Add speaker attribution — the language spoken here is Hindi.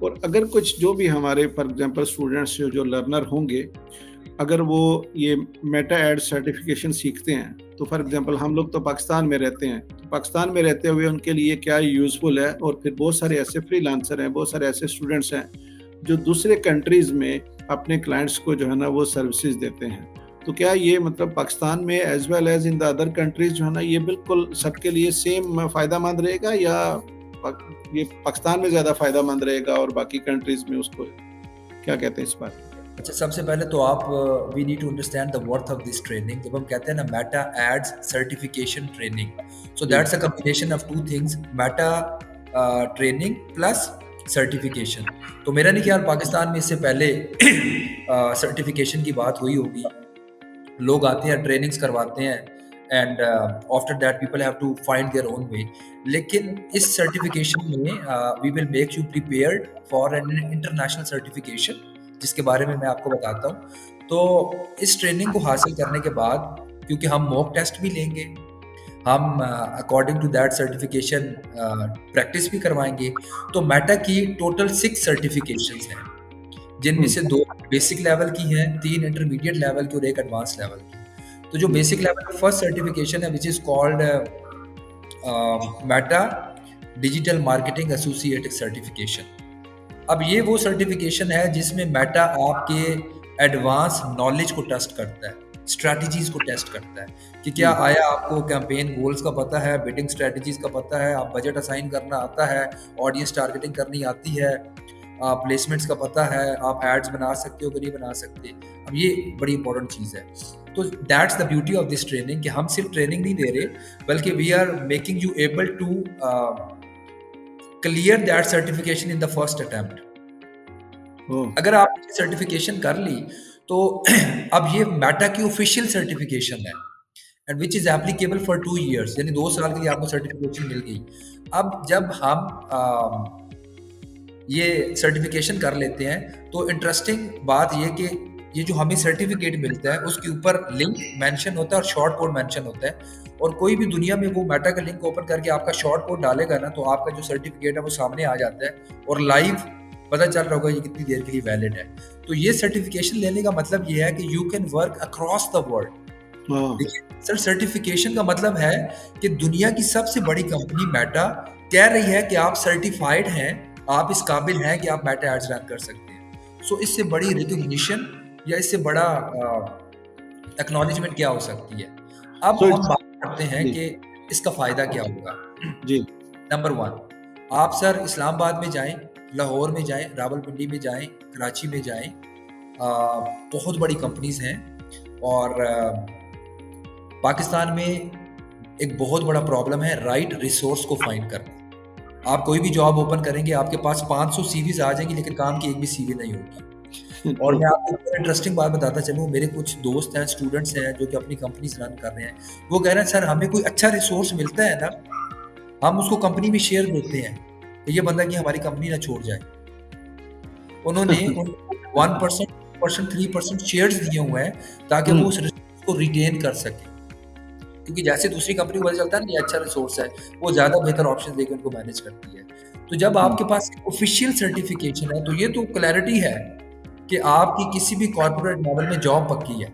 Speaker 1: और अगर कुछ जो भी हमारे फॉर एग्ज़ाम्पल स्टूडेंट्स जो लर्नर होंगे, अगर वो ये मेटा एड सर्टिफ़िकेशन सीखते हैं, तो फॉर एग्ज़ाम्पल हम लोग तो पाकिस्तान में रहते हैं, तो पाकिस्तान में रहते हुए उनके लिए क्या यूज़फुल है, और फिर बहुत सारे ऐसे फ्रीलांसर हैं, बहुत सारे ऐसे स्टूडेंट्स हैं, जो दूसरे कंट्रीज़ में अपने क्लाइंट्स को जो है ना वो सर्विसेज़ देते हैं। तो क्या ये मतलब पाकिस्तान में as well as in the other countries जो है ना, ये बिल्कुल सबके लिए सेम फ़ायदेमंद रहेगा, या ये पाकिस्तान में ज़्यादा फ़ायदेमंद रहेगा और बाकी कंट्रीज़ में उसको क्या कहते हैं इस बात?
Speaker 2: अच्छा, सबसे पहले तो आप we need to understand the worth of this training. जब हम कहते हैं ना Meta ads certification training, so
Speaker 1: जी।
Speaker 2: That's a combination of two things, Meta training plus certification. तो मेरा नहीं ख्याल पाकिस्तान में इससे पहले सर्टिफिकेशन की बात हुई होगी। लोग आते हैं, ट्रेनिंग्स करवाते हैं, and after that people have to find their own way. लेकिन इस सर्टिफिकेशन में we will make you prepared for an international certification, जिसके बारे में मैं आपको बताता हूँ। तो इस ट्रेनिंग को हासिल करने के बाद, क्योंकि हम मॉक टेस्ट भी लेंगे, हम according to that certification practice भी करवाएंगे। तो मेटा की टोटल 6 सर्टिफिकेशंस हैं, जिनमें
Speaker 1: हुँ,
Speaker 2: से 2 बेसिक लेवल की हैं, 3 इंटरमीडिएट लेवल की और 1 एडवांस लेवल की। तो जो
Speaker 1: हुँ,
Speaker 2: बेसिक लेवल की फर्स्ट सर्टिफिकेशन है, which is called Meta digital marketing associate certification. अब ये वो सर्टिफिकेशन है जिसमें मेटा आपके एडवांस नॉलेज को टेस्ट करता है, स्ट्रैटेजीज को टेस्ट करता है कि क्या
Speaker 1: हुँ,
Speaker 2: आया आपको कैंपेन गोल्स का पता है, बिडिंग स्ट्रैटेजीज का पता है, आप बजट असाइन करना आता है, ऑडियंस टारगेटिंग करनी आती है, प्लेसमेंट्स का पता है, आप एड्स बना सकते हो कि नहीं बना सकते। अब ये बड़ी इंपॉर्टेंट चीज़ है। तो that's the beauty of this training कि हम सिर्फ ट्रेनिंग नहीं दे रहे, बल्कि we are making you able to clear that certification in the first attempt.
Speaker 1: Oh!
Speaker 2: अगर आपने सर्टिफिकेशन कर ली, तो अब ये मेटा की ऑफिशियल सर्टिफिकेशन है, and which is applicable for 2 years, यानी 2 साल के लिए आपको सर्टिफिकेशन मिल गई। अब जब हम ये सर्टिफिकेशन कर लेते हैं, तो इंटरेस्टिंग बात ये कि ये जो हमें सर्टिफिकेट मिलता है, उसके ऊपर लिंक मेंशन होता है और शॉर्ट कोड मेंशन होता है। और कोई भी दुनिया में वो मेटा का लिंक ओपन करके आपका शॉर्ट कोड डालेगा ना, तो आपका जो सर्टिफिकेट है वो सामने आ जाता है और लाइव पता चल रहा होगा ये कितनी देर के लिए वैलिड है। तो ये सर्टिफिकेशन लेने का मतलब ये है कि you can work across the world.
Speaker 1: हाँ,
Speaker 2: देखिए सर, सर्टिफिकेशन का मतलब है कि दुनिया की सबसे बड़ी कंपनी मेटा कह रही है कि आप सर्टिफाइड हैं, आप इस काबिल हैं कि आप मेटा एड्स रन कर सकते हैं। सो इससे बड़ी रिकॉग्निशन या इससे बड़ा एक्नॉलेजमेंट क्या हो सकती है। अब
Speaker 1: सो
Speaker 2: हम
Speaker 1: इट्स
Speaker 2: बात करते हैं
Speaker 1: जी,
Speaker 2: कि इसका फायदा क्या होगा।
Speaker 1: जी,
Speaker 2: नंबर वन, आप सर इस्लामाबाद में जाएं, लाहौर में जाएं, रावलपिंडी में जाएं, कराची में जाएं, बहुत बड़ी कंपनीज हैं। और पाकिस्तान में एक बहुत बड़ा प्रॉब्लम है राइट रिसोर्स को फाइंड करना। आप कोई भी जॉब ओपन करेंगे, आपके पास 500 सीवीज आ जाएंगी, लेकिन काम की एक भी सीवी नहीं होगी। और
Speaker 1: ट्रू,
Speaker 2: मैं आपको एक इंटरेस्टिंग बात बताता चलूँ, मेरे कुछ दोस्त हैं, स्टूडेंट्स हैं जो कि अपनी कंपनीज रन कर रहे हैं। वो कह रहे हैं सर हमें कोई अच्छा रिसोर्स मिलता है ना, हम उसको कंपनी में शेयर देते हैं, तो ये बंदा कि हमारी कंपनी ना छोड़ जाए। उन्होंने उनको 1%, 2%, 3% शेयर्स दिए हुए हैं ताकि
Speaker 1: हुँ,
Speaker 2: वो उस रिसोर्स को रिटेन कर सके। क्योंकि जैसे दूसरी कंपनी को पता चलता है ना ये अच्छा रिसोर्स है, वो ज़्यादा बेहतर ऑप्शन देके उनको मैनेज करती है। तो जब
Speaker 1: हुँ,
Speaker 2: आपके पास ऑफिशियल सर्टिफिकेशन है, तो ये तो क्लैरिटी है कि आपकी किसी भी कॉर्पोरेट मॉडल में जॉब पक्की है।